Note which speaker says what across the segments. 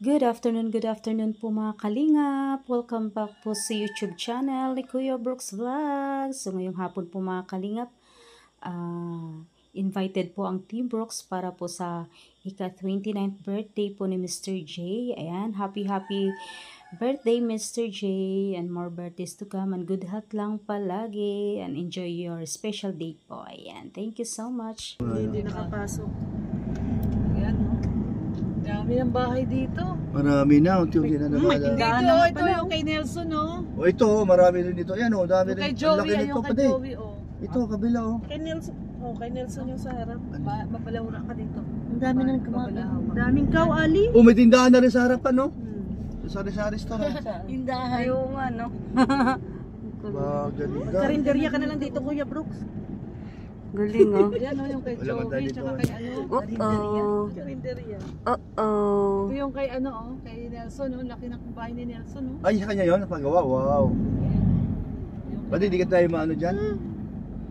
Speaker 1: Good afternoon po mga kalingap. Welcome back po sa YouTube channel ni Kuya Brooks Vlog. So ngayong hapon po mga kalingap, invited po ang Team Brooks para po sa ika-29th birthday po ni Mr. J. Ayan, happy birthday Mr. J, and more birthdays to come, and good health lang palagi, and enjoy your special day po. Ayan, thank you so much.
Speaker 2: Hindi nakapasok. Ayan, no? Dami ng bahay dito.
Speaker 3: Marami na, unti-unti na naman.
Speaker 2: Ito yung kay Nelson, no?
Speaker 3: O ito, marami rin dito. Ayan o, dami rin.
Speaker 2: Kay Joey,
Speaker 3: nito,
Speaker 2: yung kay Joey, oh.
Speaker 3: Ito, kabila o.
Speaker 2: Kay Nelson yung sa harap. Mapalahura ka dito.
Speaker 4: Ang dami nang kumakain.
Speaker 2: Daming kaw, Ali.
Speaker 3: Oh, may tindahan na rin sa harapan, no? Sari-sari store.
Speaker 4: Tindahan.
Speaker 2: Yung ano.
Speaker 3: Magaling.
Speaker 2: Karinderya ka na lang dito, Kuya Brooks.
Speaker 1: Galing oh.
Speaker 2: Ayan, no? Yung kay Joey, tsaka kay ano. Karinderya. Ito yung kay ano, oh. Kay Nelson, no? Laki ng bahay ni Nelson, no?
Speaker 3: Ay, sa kanya yun, napagawa. Wow. Pati di ka tayo maano dyan?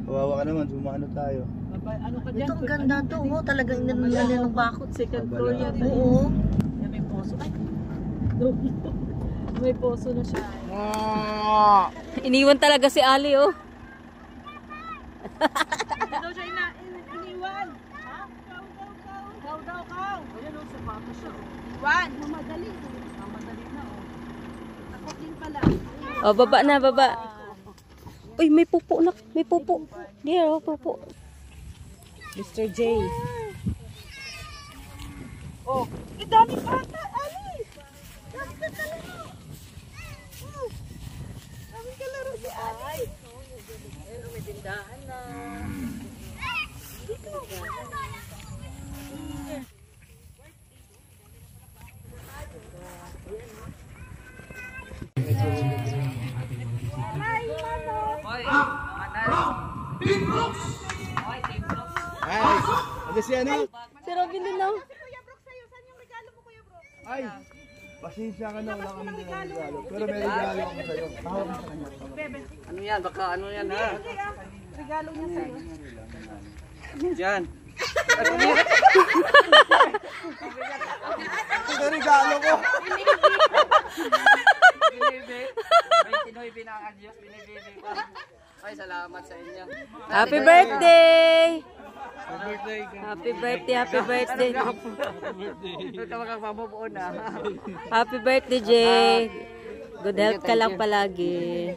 Speaker 3: Kawawa ka naman, sumano tayo.
Speaker 2: Ano ka dyan?
Speaker 4: Ito ang ganda to, oh. Talagang inanala ng bakot.
Speaker 2: Second floor yan.
Speaker 4: Oo.
Speaker 2: Yan, may poso. Ay! May poso na siya.
Speaker 1: Iniwan talaga si Ali oh.
Speaker 2: Ano siya iniwan? Ha? Kaw. Ayan o, sapatos siya. Iwan! Mamadali. Mamadali na o. Takot din pala.
Speaker 1: Oh, baba na, baba. Uy, may pupo na. May pupo. There, oh, pupo.
Speaker 2: Mr. J. Oh, dami bata, Ali! Dami ka kalaro. Dami ka laro si Ali. Ayun, may tindahan na.
Speaker 3: Ay, ano siya na?
Speaker 1: Si Robin din oh.
Speaker 2: Kuya Brooks, sa'yo. Saan yung regalo mo, Kuya Brooks?
Speaker 3: Ay, pasensya ka na, wala kami ng regalo. Pero may regalo ako sa'yo. Tawag mo sa kanya.
Speaker 5: Ano yan? Baka ano yan ha?
Speaker 2: Regalo niya sa'yo.
Speaker 5: Diyan.
Speaker 3: Ito regalo ko.
Speaker 5: Binibi. 29 na ang Diyos. Binibibi ko. Ay, salamat sa inyo.
Speaker 1: Happy birthday!
Speaker 5: Happy birthday.
Speaker 1: Happy birthday.
Speaker 5: Ito ka magpapabuon na.
Speaker 1: Happy birthday, Jay. Good health ka lang palagi.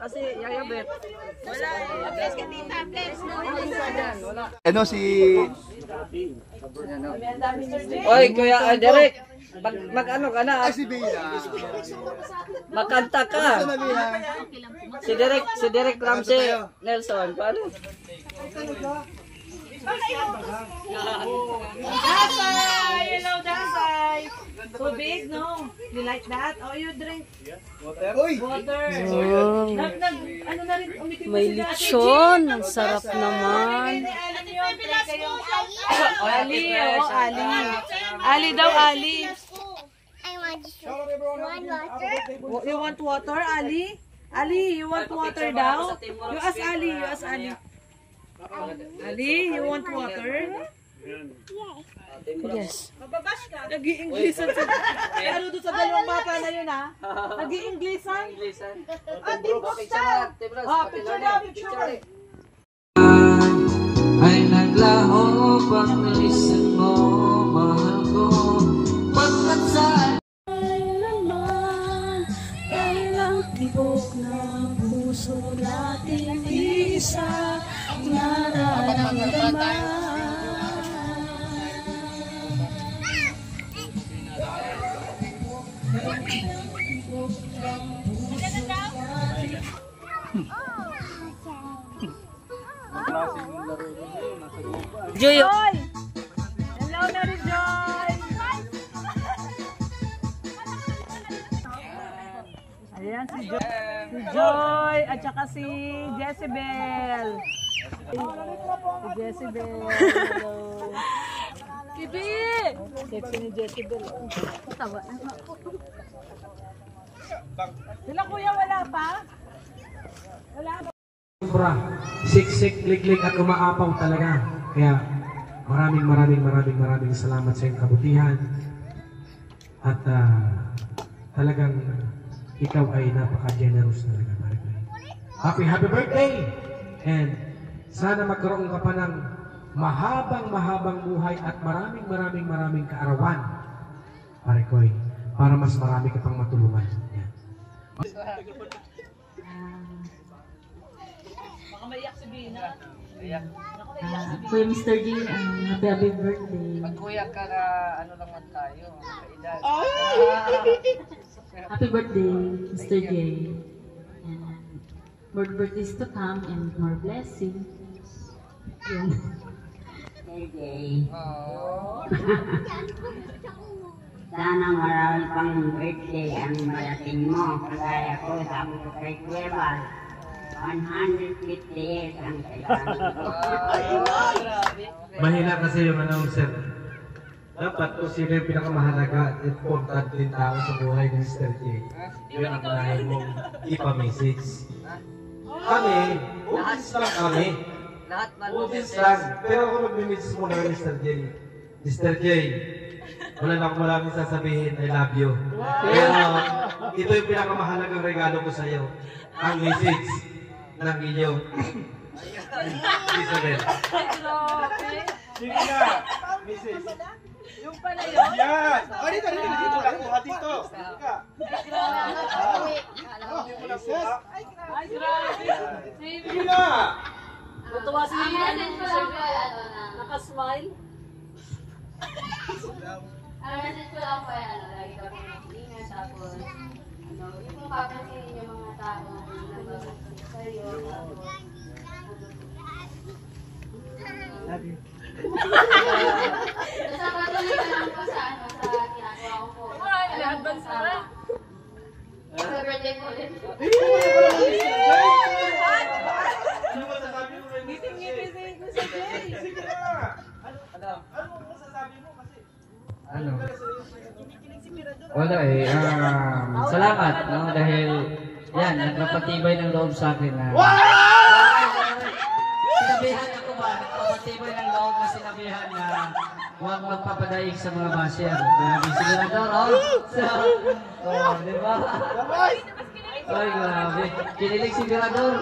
Speaker 5: Kasi yayabet. Wala. Bless ka tita. Bless. Wala.
Speaker 3: Ano si...
Speaker 5: Oy, Kuya Derek. Mag-ano ka na?
Speaker 3: Ay, si Bea.
Speaker 5: Makanta ka.
Speaker 3: Ano na Bea?
Speaker 5: Si Derek Ramsey Nelson. Paano?
Speaker 2: Dasay! Hello, Dasay! So big, no? You like that? Oh, you drink
Speaker 3: Uy!
Speaker 2: water.
Speaker 1: Oh,
Speaker 2: Ano na rin, umitim na
Speaker 1: may
Speaker 2: si Dasay.
Speaker 1: lechon. Ang sarap naman.
Speaker 2: Ali, oh, Ali. Ali daw, Ali.
Speaker 6: I want water.
Speaker 2: You want water, Ali? Ali, you want water daw? You ask Ali, you ask Ali. Ali, you want water?
Speaker 1: Yes.
Speaker 2: Mababash ka. Nag-i-Inglesan sa... Ano doon sa dalawang bata na yun, ha? Nag-i-Inglesan? Ah, Timos daw. Ah, picture daw, picture.
Speaker 7: Ay naglaho pag-listen mo, mahal ko. Pagkat saan
Speaker 1: Kailang tibok na puso natin isa nararamdaman. Joy!
Speaker 2: Hello, Mary Joy! Ayan, si Joy at saka si Jezebel. Si Jezebel. Hello. Kibi! Sexy ni Jezebel. Tawa na nga po. Sila kuya wala pa? Wala pa?
Speaker 8: Siksik, liglig at umaapaw talaga. Kaya maraming salamat sa iyong kabutihan. At talagang ikaw ay napaka-generous talaga, Marikoy. Happy birthday! And sana magkaroon ka pa ng mahabang buhay at maraming kaarawan, Marikoy, para mas marami ka pang matulungan. Yan.
Speaker 1: Kuya Mr. J, happy birthday.
Speaker 5: Magkuya ka na, ano lang man tayo, kaedad.
Speaker 1: Happy birthday, Mr. J. And more birthdays to come and more blessings. Yun.
Speaker 9: Sana marami pang birthday ang malating mo. Kagaya ko, sabi ko kay Kuya, 150 years ang kailangan ko.
Speaker 8: Mahina kasi yung announcer. Dapat kung sino yung pinakamahalaga at important din tao sa buhay ni Mr. J. Yun ang unahin mong ipa-message. Kami, audience lang kami.
Speaker 5: Lahat man
Speaker 8: Audience lang. Pero ako mag-message muna kay Mr. J. Mr. J, wala na akong maraming sasabihin, I love you. Pero ito yung pinakamahalagang regalo ko sa iyo. Ang message ng inyong Isabel.
Speaker 3: Sige na, Mrs.
Speaker 2: Yung pala yun?
Speaker 3: Yan! Oh, dito lang. Kuha dito. Ka.
Speaker 2: Ay, grabe.
Speaker 3: Sige na!
Speaker 2: Natuwa si nakasmile.
Speaker 10: Ang message ko lang po yan, lagi kami mag-ingat, tapos, yung kung papansinin yung mga tao na sa'yo, tapos, basta patuloy ka lang po sa ginagawa ko po.
Speaker 2: advance na.
Speaker 10: Happy birthday po ulit.
Speaker 3: Ano masasabi mo kay Mr. J?
Speaker 2: Mr. J.
Speaker 3: Sige na! Ano masasabi mo kasi?
Speaker 5: Ano? Wala eh. Salamat, no? Dahil yan, nagpapatibay ng loob sa akin na... Sinabihan ako ba? Nagpapatibay ng loob na sinabihan na huwag magpapadaig sa mga basher. Grabe sigurador, oh! Di ba? Ay, grabe. Kinilig sigurador.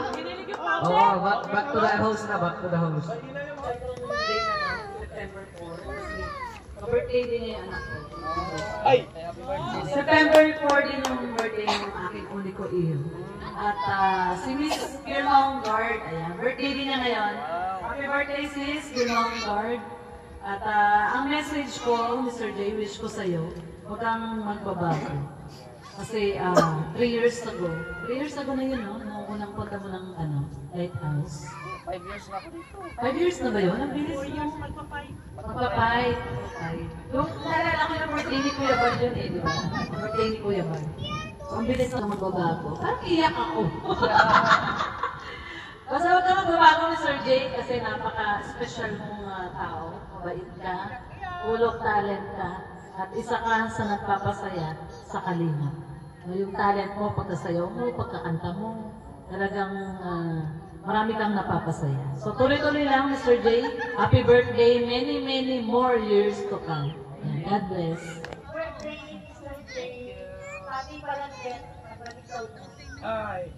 Speaker 5: Oo, back to the host na, back to the host.
Speaker 1: Birthday din yung anak ko.
Speaker 3: Ay!
Speaker 1: September 4 din yung birthday ng aking uli ko iyo. At si Miss Girlong Guard, ayan, birthday din niya ngayon. Happy birthday sis, Girlong Guard. At ang message ko, Mr. J, wish ko sa'yo, huwag kang magbabago. Kasi 3 years ago na yun, no? Nung unang punta mo ng lighthouse.
Speaker 5: 5 years na ako dito.
Speaker 1: 5 years na ba yun? Ang bilis mo. Magpa-5. Yung naalala ko yung birthday ni Kuya Bard yun di ba? Birthday ni Kuya Bard. So, ang bilis na magbabago. Parang iyak ako. Basta huwag ka magbabago ni Sir Jay kasi napaka-special mong tao. Mabait ka, full of talent ka, at isa ka sa nagpapasaya sa kalinga. Yung talent mo, pagkasayaw mo, pagkakanta mo, talagang marami kang napapasaya. So tuloy-tuloy lang, Mr. J. Happy birthday, many more years to come. God bless.
Speaker 10: Birthday, Mr. J. Happy Valentine's Day.
Speaker 3: Ay!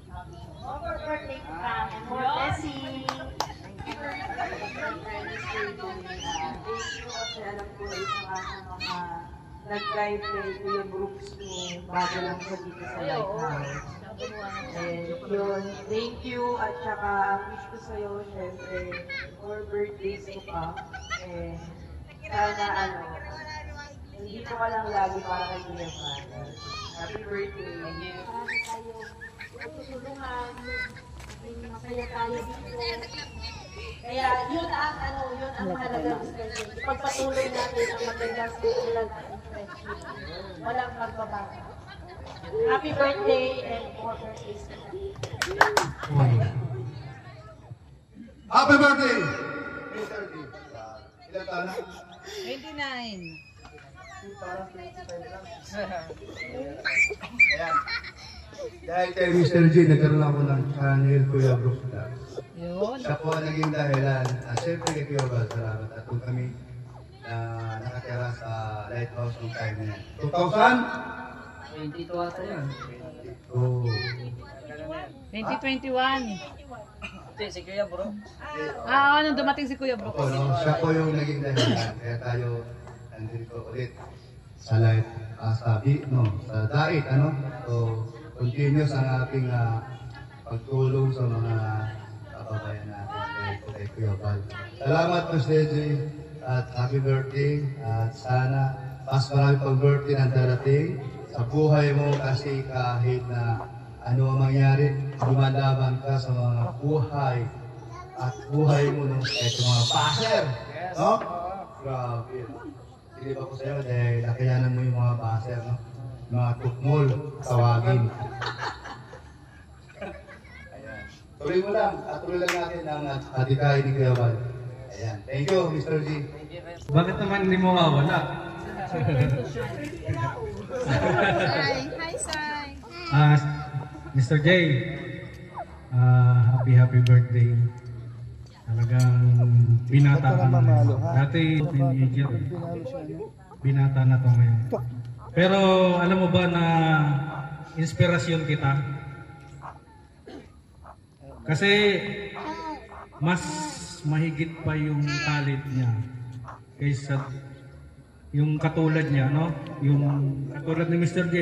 Speaker 10: More birthday to come and more blessings.
Speaker 2: Kasi alam ko isa ka ng mga nag-guide kay Kuya Brooks mo bago lang sa dito sa lighthouse. And yun, thank you at saka ang wish ko sa'yo, syempre, more birthdays ko pa. And sana nandito ka lang lagi para kay Kuya Father. Happy birthday.
Speaker 10: Marami tayo tutulungan, masaya tayo dito. Kaya yun ang mahalaga Mr. J. Ipagpatuloy natin ang magandang simulan at friendship. Walang magbabago. Happy birthday and more birthdays.
Speaker 3: Happy birthday! Mr. J. Ilan taon na?
Speaker 2: 29.
Speaker 3: Ayan. Dahil kay Mr. J, nagkaroon ako ng channel Kuya Brooks Vlogs.
Speaker 2: Yun.
Speaker 3: Siya po ang naging dahilan. Siyempre kay Kuya Bal, salamat. At kung kami na nakatira sa lighthouse ng time na yan. 2000?
Speaker 5: 22 ata yan.
Speaker 3: Oh.
Speaker 10: 2021.
Speaker 5: Si Kuya Bro.
Speaker 10: Nung dumating si Kuya Bro.
Speaker 3: No? Siya po yung naging dahilan. Kaya tayo nandito ulit sa light, sa dait, ano? So, continuous ang ating pagtulong sa mga kababayan natin kay Kuya Val. Salamat po, Stage, at happy birthday. At sana mas marami pang birthday na darating sa buhay mo, kasi kahit na ano ang mangyari, lumalaban ka sa mga buhay at buhay mo nung kahit mga baser. No? Grabe. Hindi ba ko sa'yo dahil nakayanan mo yung mga baser, no? Mga tukmol, tawagin. Ayan. Tuloy mo lang, at tuloy lang natin ang atikain ni Kuya Val. Ayan. Thank you, Mr. G.
Speaker 8: Bakit naman hindi mo mawala?
Speaker 10: Hi, Sai.
Speaker 8: Mr. J, happy birthday. Talagang binata ka na. Dati teenager. Binata na to ngayon. Pero alam mo ba na inspirasyon kita? Kasi mas mahigit pa yung talent niya kaysa yung katulad niya, no? Yung katulad ni Mr. J.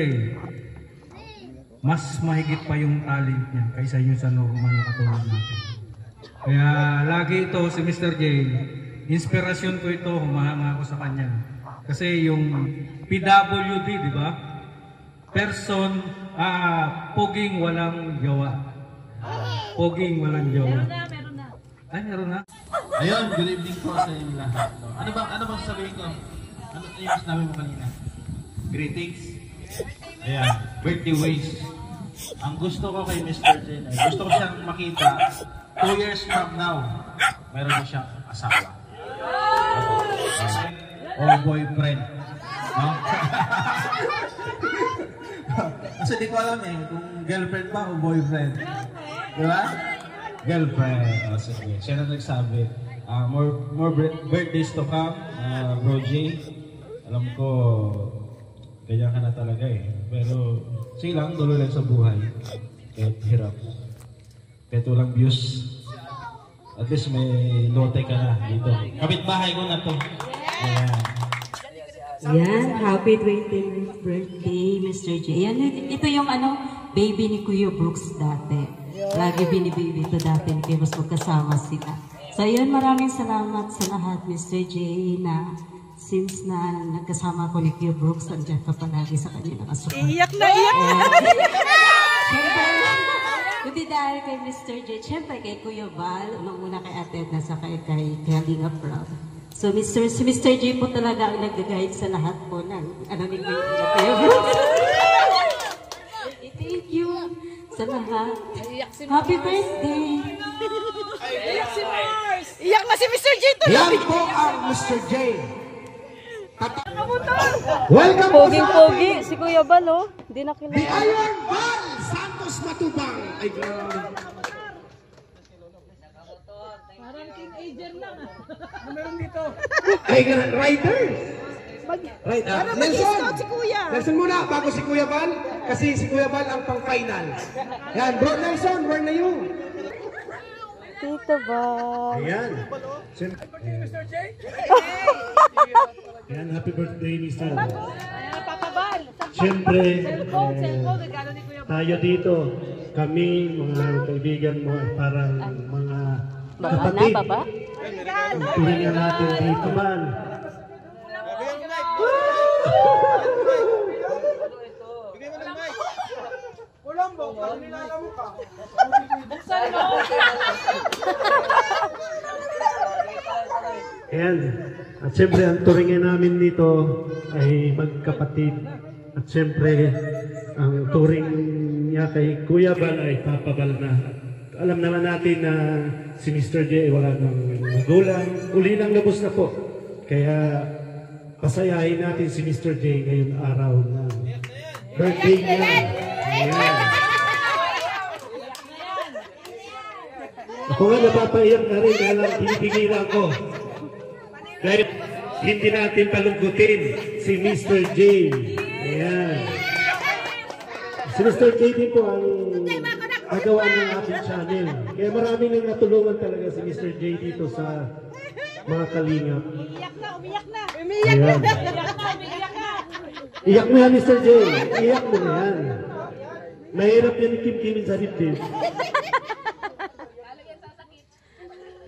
Speaker 8: Mas mahigit pa yung talent niya kaysa yung sa normal na katulad natin. Kaya lagi ito si Mr. J, inspirasyon ko ito, humahanga ako sa kanya. Kasi yung PWD, di ba? Person, poging walang jowa. Poging walang jowa.
Speaker 10: Meron na.
Speaker 8: Ay, meron na.
Speaker 11: Ayun, good evening po sa inyo lahat. Ano bang sabihin ko? Ano yung sinabi mo kanina? Greetings. Ayan, birthday wish. Ang gusto ko kay Mr. Jen, gusto ko siyang makita 2 years from now, meron na siyang asawa. O boyfriend. No? Kasi di ko alam kung girlfriend ba o boyfriend. Di ba? Girlfriend. Sige. Siya na nagsabi. More birthdays to come, Bro J. Alam ko, ganyan ka na talaga Pero, sige lang, dulo lang sa buhay. Kahit hirap. Kahit walang views. At least may lote ka na dito. Kapitbahay ko na to. Ayan.
Speaker 1: Yan, happy 20th birthday, Mr. J. Yan, ito yung baby ni Kuya Brooks dati. Lagi binibaby ito dati ni Kuya Brooks, magkasama sila. So yun, maraming salamat sa lahat, Mr. J, na since na nagkasama ko ni Kuya Brooks, nandiyan ka palagi sa kanya nakasupport.
Speaker 10: Iyak na iyak!
Speaker 1: Siyempre, kundi dahil kay Mr. J, siyempre kay Kuya Val, unang-una kay Ate Edna, sa kay Kalinga Proud. So si Mr. J po talaga ang nag-guide sa lahat po ng ni Kuya Brooks. Thank you sa lahat. Happy birthday!
Speaker 10: Iyak si Mars! Iyak na si Mr. J tuloy!
Speaker 8: Yan po ang Mr. J. Welcome po
Speaker 10: Poging-pogi, si Kuya Bal, Hindi na kilala.
Speaker 8: The Iron Ball Santos Matubang. Ay, grabe.
Speaker 10: Parang King Ager lang. Meron dito.
Speaker 8: Ay, Riders. Right, Nelson.
Speaker 10: Si Kuya.
Speaker 8: Nelson muna, bago si Kuya Bal. Kasi si Kuya Bal ang pang-final. Yan, bro Nelson, where na you?
Speaker 10: Tito Bal.
Speaker 8: Ayan.
Speaker 10: Mr. J?
Speaker 12: Ayan, happy birthday, Mr.
Speaker 10: Ayan, Papa Bal.
Speaker 12: Siyempre,
Speaker 10: Cellphone, regalo ni Kuya Bal.
Speaker 12: tayo dito, kami, mga kaibigan mo, parang mga kapatid. Ang turingan natin dito man. Ayan. At siyempre, ang turingan namin dito ay magkapatid. At siyempre, ang turing niya kay Kuya Bal ay Papa Bal na. Alam naman natin na si Mr. J wala ng magulang. Uli lang labos na po. Kaya pasayahin natin si Mr. J ngayong araw na birthday niya. Ayan. Ako nga napapaiyak na rin dahil pinipigilan ko. Dahil hindi natin palungkutin si Mr. J. Ayan. Si Mr. J din po ang nagawa ng ating channel. Kaya marami nang natulungan talaga si Mr. J dito sa mga kalingap.
Speaker 10: Umiyak na, umiyak na.
Speaker 12: Umiyak na,
Speaker 10: umiyak na.
Speaker 12: Iyak mo yan, Mr. J. Iyak mo na yan. Mahirap yan kim-kimin sa dibdib.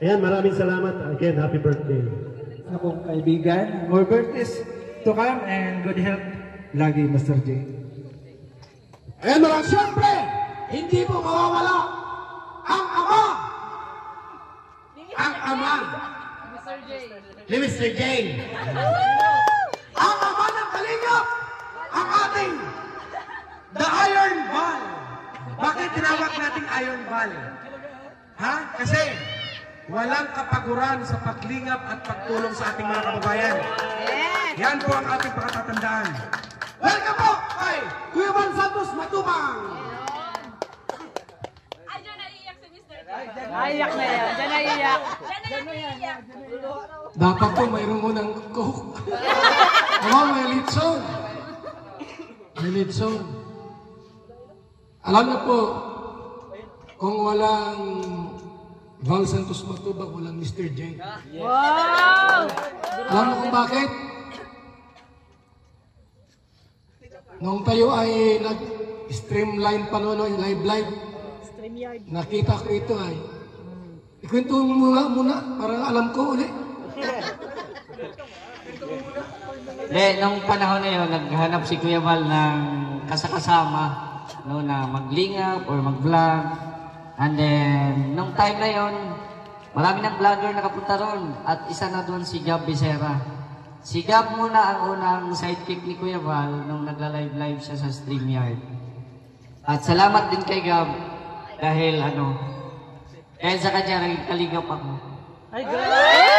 Speaker 12: Ayan, maraming salamat. Again, happy birthday.
Speaker 8: Akong kaibigan, more birthdays to come and good health lagi, Mr. J.
Speaker 13: Ayan mga, siyempre, hindi mo mawawala ang ama. Ang ama ni Mr. J. Ang ama ng Kalingap, ang ating The Iron Ball. Bakit tinawag nating Iron Ball? Ha? Kasi walang kapaguran sa paglingap at pagtulong sa ating mga kababayan. Yan po ang ating pakatatandaan. Welcome po kay Kuya Juan Santos Matubang.
Speaker 10: Naiyak na yan. Diyan naiyak.
Speaker 13: Dapat po mayroon mo ng coke. May litson. May litson. Alam niyo po, kung walang Val Santos Matubang, walang Mr. J.
Speaker 10: Wow!
Speaker 13: Alam mo kung bakit? Nung tayo ay nag-streamline pa noon, live, nakita ko ito ay, ikwento mo muna, para alam ko ulit.
Speaker 5: Nung panahon na yun, naghanap si Kuya Val ng kasakasama, no, na maglingap or mag-vlog. And then, nung time na yon, marami ng vlogger nakapunta ron. At isa na doon si Gab Becerra. Si Gab muna ang unang sidekick ni Kuya Val nung nagla-live siya sa StreamYard. At salamat din kay Gab dahil dahil sa kanya naging kalingap ako.
Speaker 10: Ay, grabe!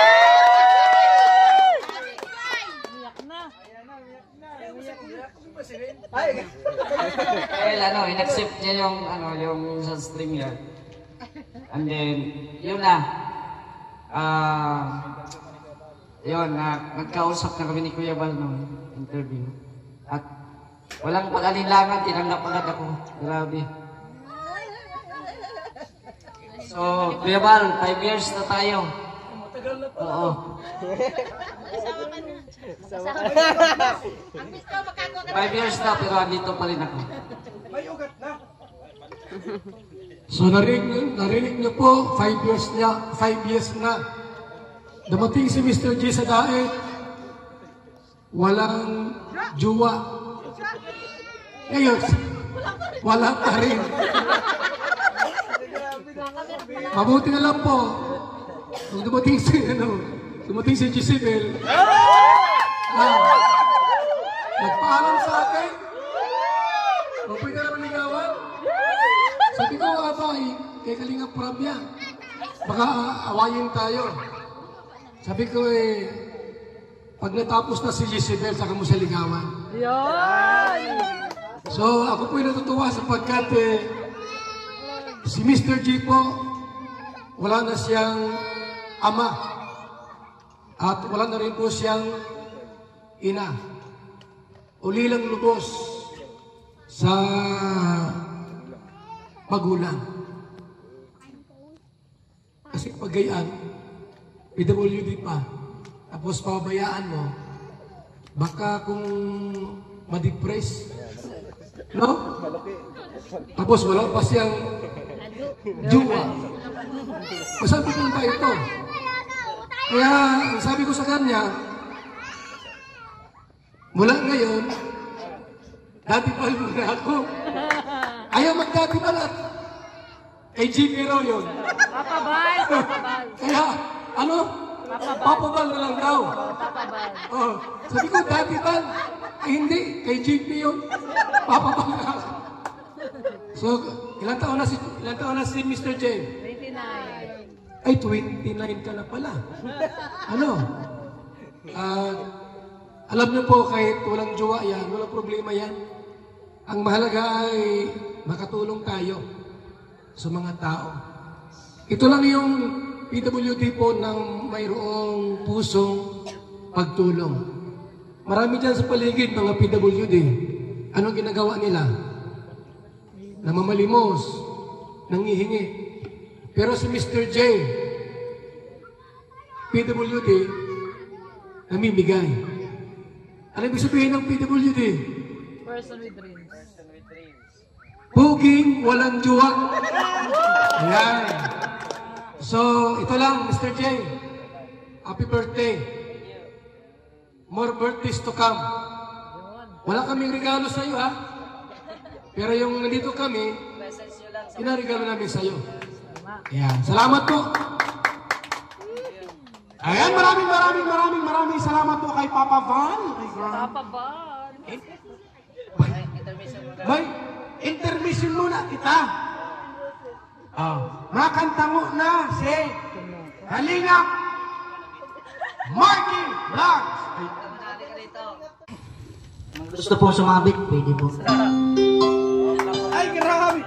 Speaker 5: Dahil in-accept niya yung sa StreamYard. And then, yun na. Nagkausap na kami ni Kuya Val nung interview. At walang pag-alinlangan, tinanggap agad ako. Grabe. So, Kuya Val, 5 years na tayo. Oo. 5 years na, pero andito pa rin ako.
Speaker 13: May ugat na. So narinig niyo po, 5 years na. Dumating si Mr. J sa daet, walang juwa. Ngayon, wala pa rin. Mabuti na lang po, kung dumating si Jezebel, nagpaalam sa akin, kung pwede naman ligawan. Sabi ko, kay Kalingap Prab yan. Baka awayin tayo. Sabi ko pag natapos na si Jezebel, saka mo siya ligawan. So, ako po'y natutuwa sapagkat si Mr. G po, wala na siyang ama. At wala na rin po siyang ina. Uli lang lubos sa magulang. Kasi pag gayaan, PWD pa, tapos pabayaan mo, baka kung ma-depress, no? Tapos wala pa siyang juwa. Masaan pupunta ito? Kaya, ang sabi ko sa kanya, mula ngayon, dati pa muna ako. Ayaw magdati pa lahat. AGP raw yun.
Speaker 10: Papabal.
Speaker 13: Kaya, papabal na lang daw. Sabi ko, dati pa. Hindi, kay GP yun. Papabal na lang. So, ilang taon na si Mr. J? 29. Ay, 29 ka na pala. Alam niyo po, kahit walang jowa yan, walang problema yan. Ang mahalaga ay makatulong tayo sa mga tao. Ito lang yung PWD po ng mayroong pusong
Speaker 8: pagtulong. Marami dyan sa paligid, mga PWD. Anong ginagawa nila? Namamalimos, nangihingi. Pero si Mr. J, PWD, namimigay. Ano ibig sabihin ng PWD?
Speaker 10: Person with dreams.
Speaker 8: Buging, walang juwang. Ayan. So, ito lang, Mr. J. Happy birthday. More birthdays to come. Wala kaming regalo sa iyo, ha? Pero yung nandito kami, inaregalo namin sa iyo. Ayan. Salamat po.
Speaker 13: Ayan, maraming salamat po kay Papa Van.
Speaker 10: Papa Van.
Speaker 13: Bay, intermission muna kita. Makanta mo na si Kalingap Marky Vlogs.
Speaker 5: Gusto po sumabit, pwede po.
Speaker 13: Ay, grabe!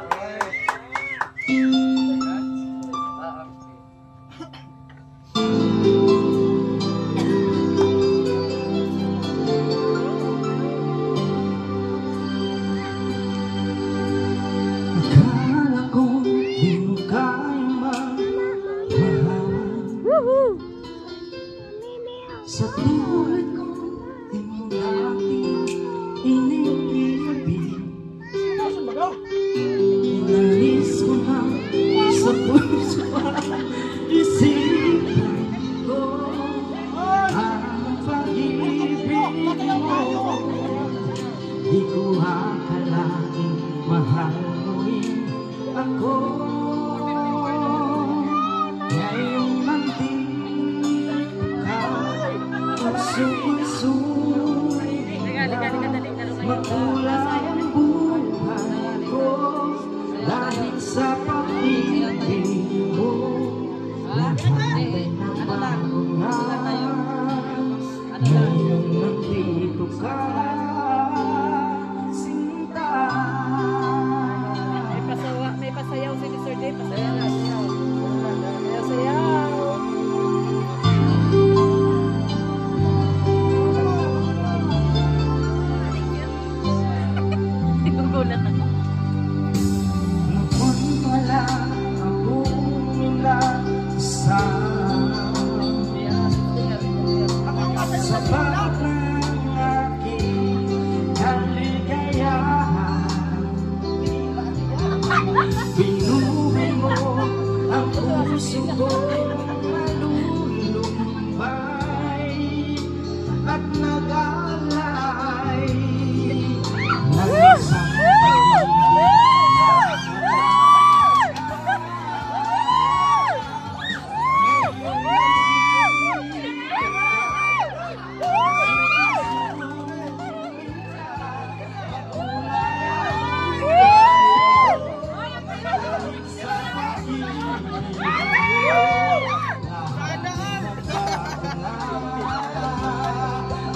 Speaker 7: Akala ko di mo kayang magmahalan. Sa tulad ko di mo natin inibig. Inalis ko na sa puso isipan ko ang pag-ibig mo. Di ko akalaing mahal ako. Ngayong nandito ka, puso-puso'y makulay ang buhay ko dahil sa pag-ibig mo. Lahat ay nabago na. Ngayong nandito ka, sinta.
Speaker 10: May pasayaw si Mr. J. Pasayaw. Sayaw. Gugulat ako.
Speaker 7: Noon wala akong inaasahan sa bawat ng aking kaligayahan. Binuhay mo ang puso ko'y nalulumbay at nag-alay ng isang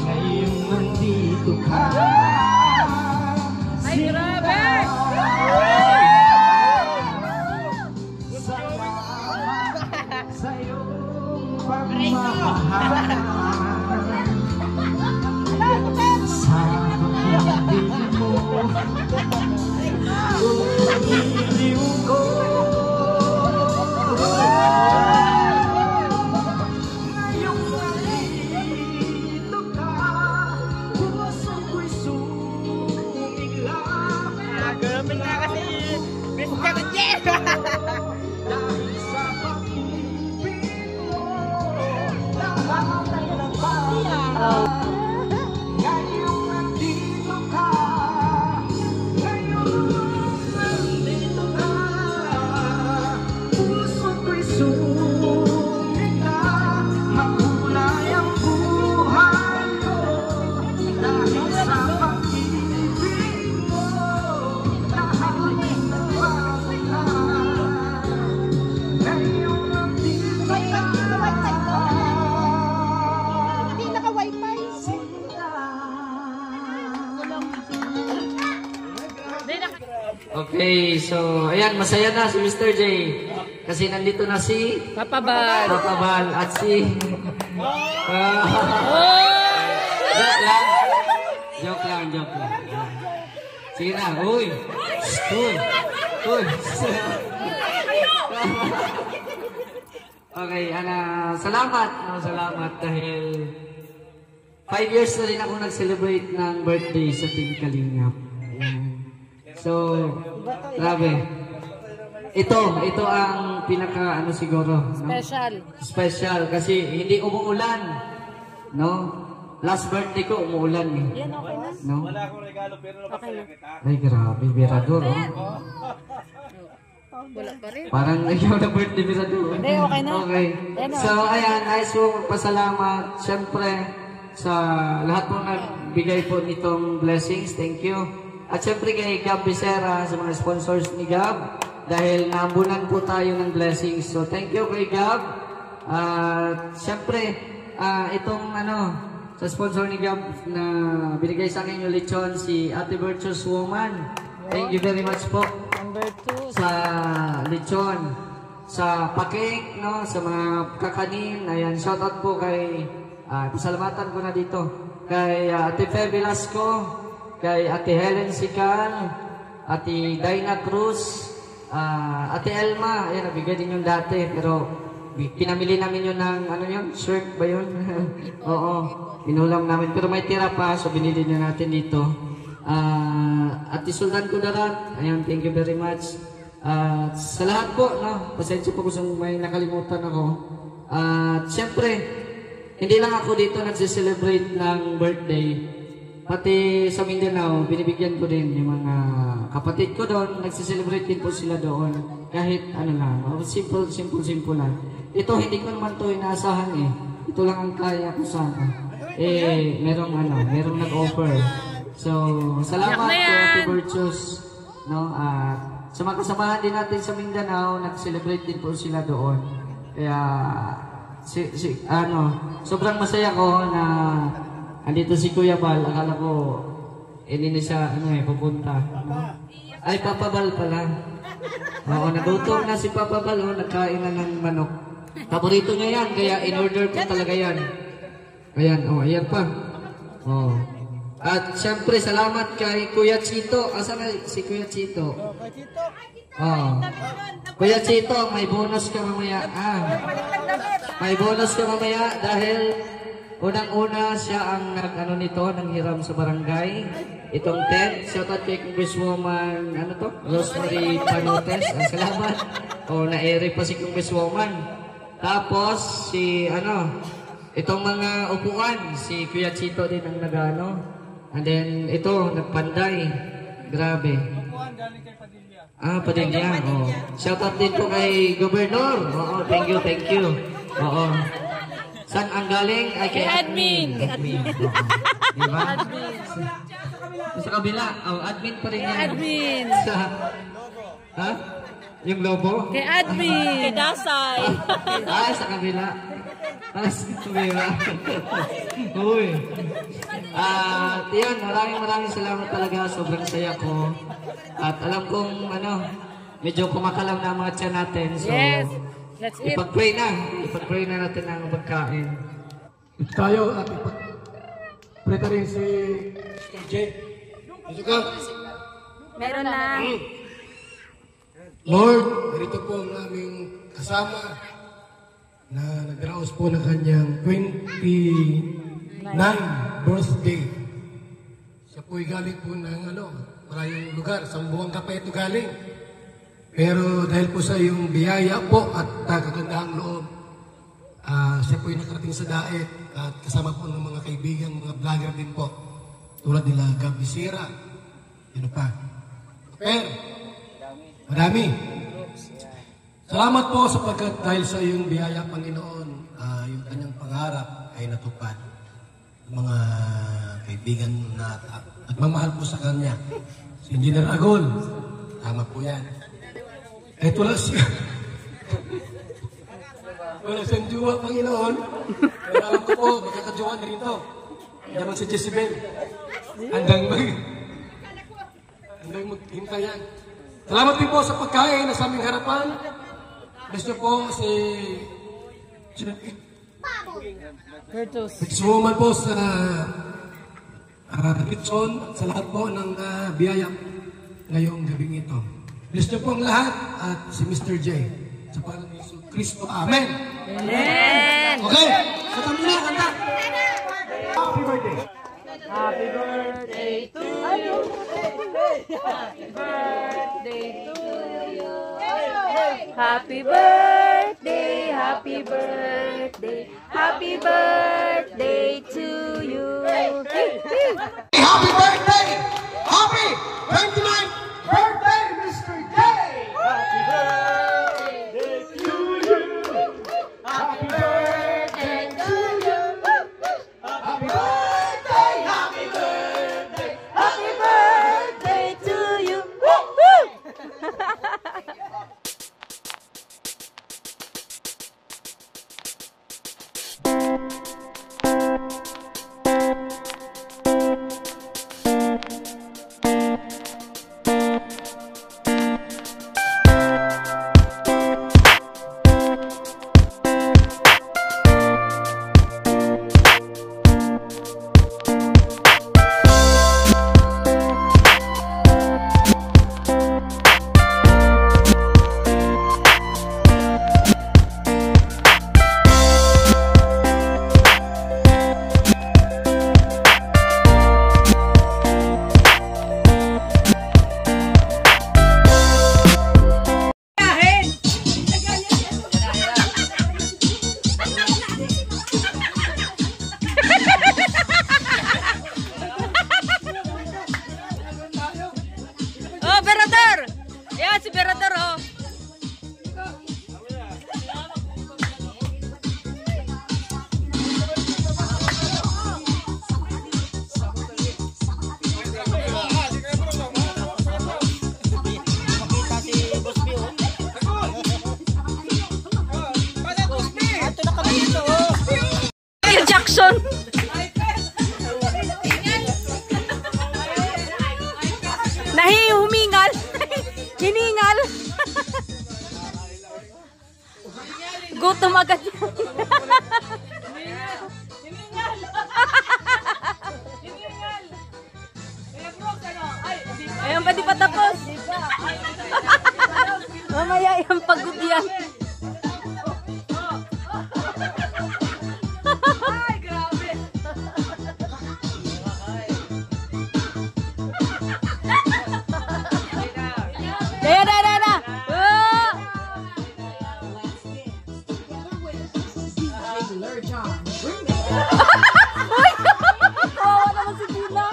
Speaker 7: ngayong nandito ka.
Speaker 10: Ay, grabe!
Speaker 7: Salamat sa iyong pagmamahal. Sa pag-ibig mo, umiliw ko. Ngayong nandito ka, puso ko'y sumigla.
Speaker 10: Grabe na kasi Miss Kevin.
Speaker 7: Dahil sa pag-ibig mo, lahat ay nagbago. Ngayong nandito ka, ngayong nandito ka, puso ko'y sumigla. Makulay ang buhay ko dahil sa pag-ibig mo. Lahat ay nagbago na. Ngayong nandito ka,
Speaker 10: Hindi naka-wifi.
Speaker 5: Okay, so ayan, masaya na si Mr. J. Kasi nandito na si Papabal at si Joke lang. Sige na, uy. Okay, salamat dahil 5 years na rin ako nag-celebrate ng birthday sa Team Kalingap. So, grabe. Ito ang pinaka siguro, no? Special kasi hindi umuulan, no? Last birthday ko umuulan eh.
Speaker 10: Yan, okay na?
Speaker 5: No?
Speaker 11: Wala akong regalo pero napasaya kita.
Speaker 5: Ay, grabe, Mirador, oh.
Speaker 10: Wala pa rin.
Speaker 5: Parang ikaw na birthday, Mirador.
Speaker 10: Hindi, okay na.
Speaker 5: Okay. So, ayan, nais po magpasalamat. Siyempre, sa lahat po nagbigay po nitong blessings. Thank you. At siyempre kay Gab Becerra, sa mga sponsors ni Gab. Dahil naambunan po tayo ng blessings. So, thank you kay Gab. Siyempre, itong sa sponsor ni Gab na binigay sa akin yung lechon, si Ate Virtuous Woman. Thank you very much po.
Speaker 10: Number 2.
Speaker 5: Sa lechon, sa pakik, no, sa mga kakanin. Ayan, shoutout po kay, pasalamatan ko na dito, kay Ate Fe Velasco, kay Ate Helen Sical, Ate Dina Cruz, Ate Elma. Ayan, nabigay din yung dati, pero pinamili namin yun ng, shrimp ba yun? Oo, inulam namin. Pero may tira pa, so binili na natin dito. Ate Sultan Kudarat, ayan, thank you very much. Sa lahat po, no, pasensya po kung may nakalimutan ako. Siyempre, hindi lang ako dito nagsiselebrate ng birthday. Pati sa Mindanao, binibigyan ko din yung mga kapatid ko doon, nagsiselebrate din po sila doon. Kahit simple lang. Ito, hindi ko naman ito inaasahan eh. Ito lang ang kaya ko sana. Merong nag-offer. So, salamat po, Ate Virtuous. No? Sa mga kasamahan din natin sa Mindanao, nag-celebrate din po sila doon. Kaya, sobrang masaya ko na andito si Kuya Bal. Akala ko, hindi na siya, pupunta. No? Ay, Papabal pala. Oo, nagutom na si Papabal, nagkain na ng manok. Paborito niya yan, kaya in-order ko talaga yan. Ayan, ayan pa. At syempre, salamat kay Kuya Chito. Asa na si Kuya Chito? Kuya Chito, may bonus ka mamaya. May bonus ka mamaya dahil unang-una siya ang nanghiram sa barangay. Itong tent. Shoutout kay Congresswoman, Rosemary Panotes. Salamat. Na-ere pa si Congresswoman. Tapos, itong mga upuan, si Kuya Chito din ang nagano. And then, ito, nagpanday. Grabe. Padilla. Shoutout din po kay Gobernador. Thank you. Saan ang galing? Ay, kay admin. Diba? Sa kabila. Admin pa rin yan.
Speaker 10: Admin.
Speaker 5: Yung lobo?
Speaker 10: Kay admin. Kay Dasay.
Speaker 5: Sa kabila. Sa kabila. Uy. Yan, maraming salamat talaga. Sobrang saya ko. At alam kong, medyo kumakalam na ang mga tiyan natin. So,
Speaker 10: yes. Let's eat.
Speaker 5: Ipag-pray na natin ang pagkain.
Speaker 12: Tayo at ipag-pray na rin si Jay.
Speaker 10: Meron na.
Speaker 12: Lord, narito po ang aming kasama na nag-raos po ng kanyang 29 birthday. Siya po'y galing po ng maraming lugar, sa buwang pa ito galing. Pero dahil po sa iyong biyaya po at kagandahang loob, siya po'y nakarating sa daet at kasama po ng mga kaibigan, mga vlogger din po. Tulad nila Gab Becerra, Marami. Salamat po sapagkat dahil sa iyong biyaya, Panginoon, yung kanyang pangarap ay natupad. Mga kaibigan na nagmamahal po sa kanya. Si Engineer Agol, tama po yan. Ito lang siya. Wala siyang jowa, Panginoon. Pero alam ko po, magkakajowa na rin to. Yaman si Jezebel. Handang maghintayan. Salamat din po sa pagkain na sa aming harapan.
Speaker 13: Gusto po si Woman po sa Kitson, sa lahat po ng biyaya ngayong gabing ito. Gusto po ang lahat at si Mr. J. Sa pangalan ni Jesus Cristo. Amen!
Speaker 7: Amen!
Speaker 13: Okay, sa kami na, kanta! Happy birthday!
Speaker 7: Happy birthday to you. Happy birthday to you. Happy birthday, happy birthday, happy birthday to you.
Speaker 13: Happy birthday! Happy 29th birthday, Mr. J! Happy birthday to you! Happy birthday to you! Happy birthday! Happy birthday!
Speaker 7: Happy birthday to you.
Speaker 14: Oh, Berador! Ayan, si Berador, oh. Michael Jackson! Humingal. Hiningal. Gutom agad. Ayun pa, di pa tapos. Mamaya yung pagod yan. Ay, grabe. Daya. Uy! Kawawa naman si Dina.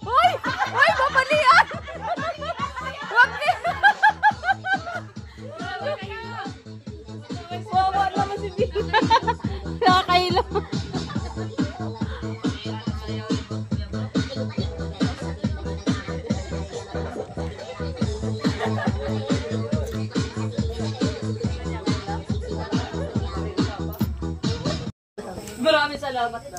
Speaker 14: Uy! Uy! Babalian! Wag niya! Kawawa naman si Dina. Nakakailang. Maraming salamat daw.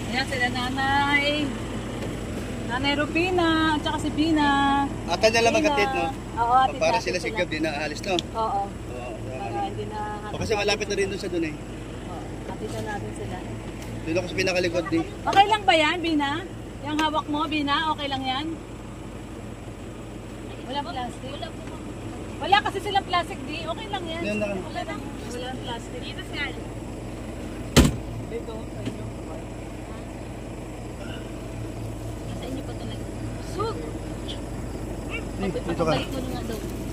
Speaker 14: Ayan sila nanay. Nanay Rupina, at saka si Bina.
Speaker 3: Ata na lang magkatid, no?
Speaker 14: Oo, atid
Speaker 3: para
Speaker 14: natin
Speaker 3: sila sigab, di na aalis, no?
Speaker 14: Oo. Para hindi na...
Speaker 3: O kasi malapit na rin doon sa doon eh.
Speaker 14: Atid na natin sila.
Speaker 3: Doon ako sa pinakalikod di.
Speaker 14: Okay lang ba yan, Bina? Yung hawak mo, Bina? Okay lang yan? Wala plastic? Wala kasi silang plastic, di? Okay lang yan. Wala plastic. Dito siya. Dito, sa inyo. Sa inyo pa talaga. Sug!
Speaker 3: Dito ka.
Speaker 14: Pagpapabalik ko na nga daw.